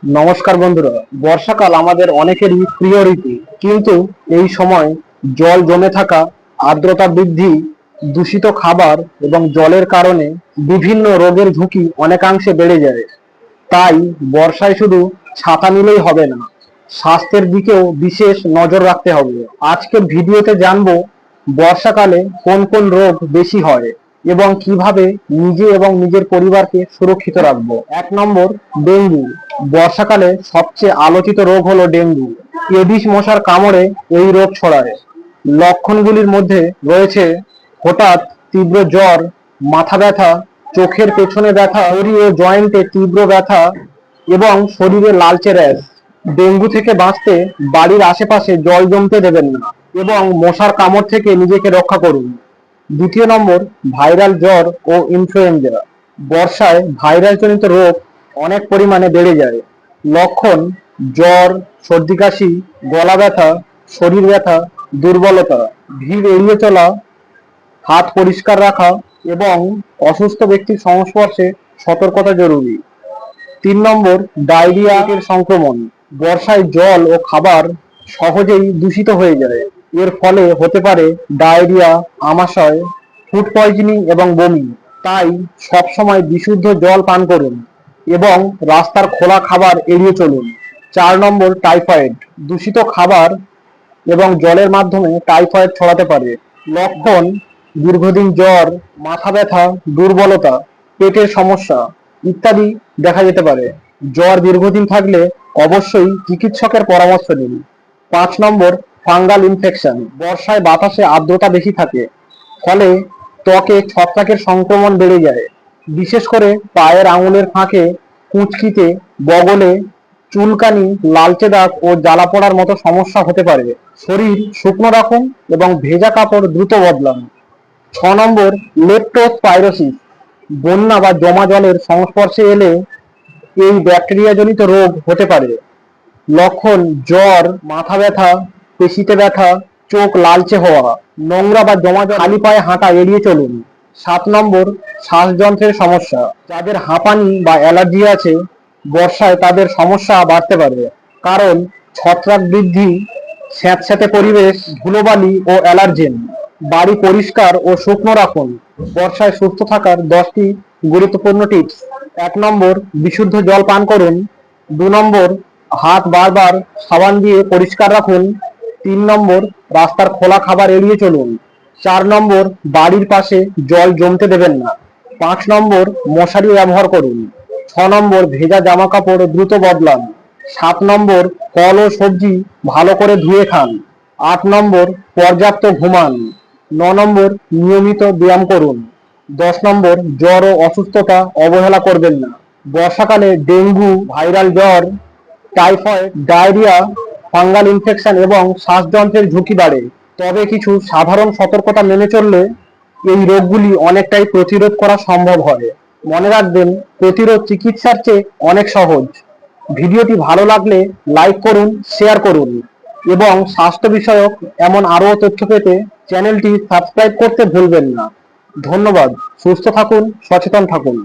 নমস্কার বন্ধুরা। বর্ষাকাল আমাদের অনেকেরই প্রিয় ঋতু, কিন্তু এই সময় জল জমে থাকা, আর্দ্রতা বৃদ্ধি, দূষিত খাবার এবং জলের কারণে বিভিন্ন রোগের ঝুঁকি অনেকাংশে বেড়ে যায়। তাই বর্ষায় শুধু ছাতা নিলেই হবে না, স্বাস্থ্যের দিকেও বিশেষ নজর রাখতে হবে। আজকের ভিডিওতে জানবো বর্ষাকালে কোন কোন রোগ বেশি হয় এবং কিভাবে নিজে এবং নিজের পরিবারকে সুরক্ষিত রাখবো। 1 নম্বর, ডেঙ্গু। বর্ষাকালে সবচেয়ে আলোচিত রোগ হলো ডেঙ্গু। এডিস মশার কামড়ে এই রোগ ছড়ায়। লক্ষণগুলির মধ্যে রয়েছে হঠাৎ তীব্র জ্বর, মাথা ব্যথা, চোখের পেছনে ব্যথা, শরীর ও জয়েন্টে তীব্র ব্যথা এবং শরীরে লালচে র্যাশ। ডেঙ্গু থেকে বাঁচতে বাড়ির আশেপাশে জল জমতে দেবেন না এবং মশার কামড় থেকে নিজেকে রক্ষা করুন। 2 নম্বর, ভাইরাল জ্বর ও ইনফ্লুয়েঞ্জা। বর্ষায় ভাইরাস জনিত রোগ অনেক পরিমাণে বেড়ে যায়। লক্ষণ: জ্বর, সর্দি কাশি, গলা ব্যথা, শরীর ব্যথা, দুর্বলতা। ভিড় এড়িয়ে চলা, হাত পরিষ্কার রাখা এবং অসুস্থ ব্যক্তির সংস্পর্শে সতর্কতা জরুরি। 3 নম্বর, ডায়রিয়া এর সংক্রমণ। বর্ষায় জল ও খাবার সহজেই দূষিত হয়ে যায়। এর ফলে হতে পারে ডায়রিয়া, আমাশয়, ফুড পয়জনিং এবং বমি। তাই সবসময় বিশুদ্ধ জল পান করুন এবং রাস্তার খোলা খাবার এড়িয়ে চলুন। 4 নম্বর, টাইফয়েড। দূষিত খাবার এবং জলের মাধ্যমে টাইফয়েড ছড়াতে পারে। লক্ষণ: দীর্ঘদিন জ্বর, মাথা ব্যথা, দুর্বলতা, পেটের সমস্যা ইত্যাদি দেখা যেতে পারে। জ্বর দীর্ঘদিন থাকলে অবশ্যই চিকিৎসকের পরামর্শ নিন। 5 নম্বর, ফাঙ্গাল ইনফেকশন। বর্ষায় বাতাসে আর্দ্রতা বেশি থাকে, ফলে ত্বকে ছত্রাকের সংক্রমণ বেড়ে যায়। বিশেষ করে পায়ের আঙুলের ফাঁকে, কুঁচকিতে, বগলে চুলকানি, লালচে দাগ ও জ্বালা পোড়ার মতো সমস্যা হতে পারে। শরীর শুকনো রাখুন এবং ভেজা কাপড় দ্রুত বদলান। 6 নম্বর, লেপ্টোস্পাইরোসিস। বন্যা বা জমা জলের সংস্পর্শে এলে এই ব্যাকটেরিয়া জনিত রোগ হতে পারে। লক্ষণ: জ্বর, মাথা ব্যথা, পেশিতে ব্যথা, চোখ লালচে হওয়া। নোংরা বা জমা জল খালি পায়ে হাঁটা এড়িয়ে চলুন। 7 নম্বর, শ্বাসযন্ত্রের সমস্যা। যাদের হাঁপানি বা অ্যালার্জি আছে, বর্ষায় তাদের সমস্যা বাড়তে পারে, কারণ ছত্রাক বৃদ্ধি, স্যাঁতস্যাঁতে পরিবেশ, ধুলোবালি ও অ্যালার্জেন। বাড়ি পরিষ্কার ও শুকনো রাখুন। বর্ষায় সুস্থ থাকার 10টি গুরুত্বপূর্ণ টিপস। 1 নম্বর, বিশুদ্ধ জল পান করুন। 2 নম্বর, হাত বারবার সাবান দিয়ে পরিষ্কার রাখুন। 3 নম্বর, রাস্তার খোলা খাবার এড়িয়ে চলুন। 4 নম্বর, বাড়ির পাশে জল জমতে দেবেন না। 5 নম্বর, মশারি ব্যবহার করুন। 6 নম্বর, ভেজা জামা কাপড় দ্রুত বদলান। 7 নম্বর, ফল ও সবজি ভালো করে ধুয়ে খান। 8 নম্বর, পর্যাপ্ত ঘুমান। 9 নম্বর, নিয়মিত ব্যায়াম করুন। 10 নম্বর, জ্বর ও অসুস্থতা অবহেলা করবেন না। বর্ষাকালে ডেঙ্গু, ভাইরাল জ্বর, টাইফয়েড, ডায়রিয়া, ফাঙ্গাল ইনফেকশন এবং শ্বাসযন্ত্রের ঝুঁকি বাড়ে। তবে কিছু সাধারণ সতর্কতা মেনে চললে এই রোগগুলি অনেকটাই প্রতিরোধ করা সম্ভব হয়। মনে রাখবেন, প্রতিরোধ চিকিৎসার চেয়ে অনেক সহজ। ভিডিওটি ভালো লাগলে লাইক করুন, শেয়ার করুন এবং স্বাস্থ্য বিষয়ক এমন আরও তথ্য পেতে চ্যানেলটি সাবস্ক্রাইব করতে ভুলবেন না। ধন্যবাদ। সুস্থ থাকুন, সচেতন থাকুন।